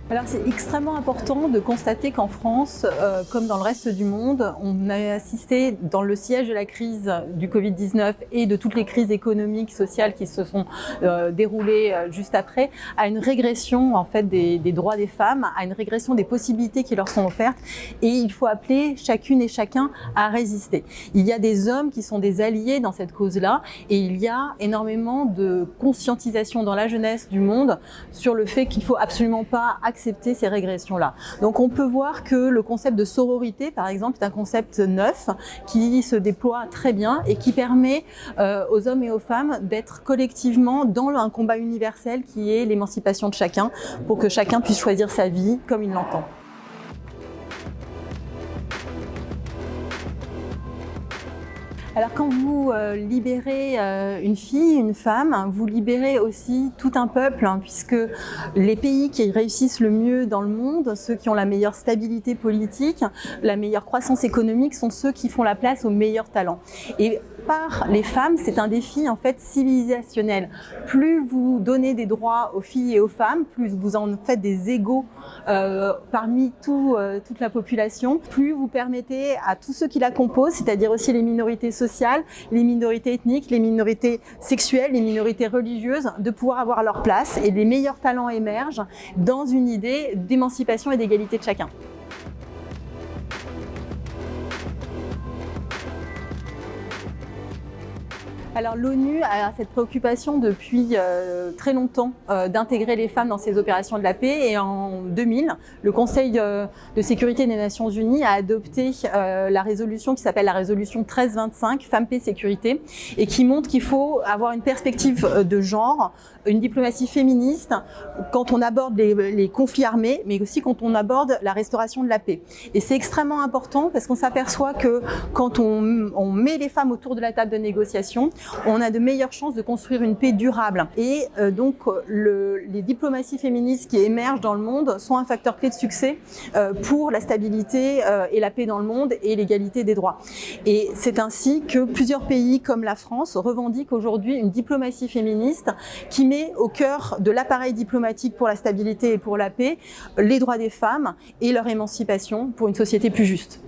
Alors c'est extrêmement important de constater qu'en France, comme dans le reste du monde, on a assisté dans le siège de la crise du Covid-19 et de toutes les crises économiques, sociales qui se sont déroulées juste après, à une régression en fait des droits des femmes, à une régression des possibilités qui leur sont offertes, et il faut appeler chacune et chacun à résister. Il y a des hommes qui sont des alliés dans cette cause-là, et il y a énormément de conscientisation dans la jeunesse du monde sur le fait qu'il faut absolument pas accepter ces régressions-là. Donc on peut voir que le concept de sororité, par exemple, est un concept neuf qui se déploie très bien et qui permet aux hommes et aux femmes d'être collectivement dans un combat universel qui est l'émancipation de chacun, pour que chacun puisse choisir sa vie comme il l'entend. Alors quand vous libérez une fille, une femme, vous libérez aussi tout un peuple, puisque les pays qui réussissent le mieux dans le monde, ceux qui ont la meilleure stabilité politique, la meilleure croissance économique, sont ceux qui font la place aux meilleurs talents. Et par les femmes, c'est un défi en fait civilisationnel. Plus vous donnez des droits aux filles et aux femmes, plus vous en faites des égaux parmi toute la population, plus vous permettez à tous ceux qui la composent, c'est-à-dire aussi les minorités sociales, les minorités ethniques, les minorités sexuelles, les minorités religieuses, de pouvoir avoir leur place, et les meilleurs talents émergent dans une idée d'émancipation et d'égalité de chacun. Alors l'ONU a cette préoccupation depuis très longtemps d'intégrer les femmes dans ces opérations de la paix, et en 2000, le Conseil de sécurité des Nations Unies a adopté la résolution qui s'appelle la résolution 1325, Femmes, Paix, Sécurité, et qui montre qu'il faut avoir une perspective de genre, une diplomatie féministe quand on aborde les conflits armés, mais aussi quand on aborde la restauration de la paix. Et c'est extrêmement important parce qu'on s'aperçoit que quand on met les femmes autour de la table de négociation, on a de meilleures chances de construire une paix durable. Et donc les diplomaties féministes qui émergent dans le monde sont un facteur clé de succès pour la stabilité et la paix dans le monde et l'égalité des droits. Et c'est ainsi que plusieurs pays comme la France revendiquent aujourd'hui une diplomatie féministe qui met au cœur de l'appareil diplomatique pour la stabilité et pour la paix les droits des femmes et leur émancipation pour une société plus juste.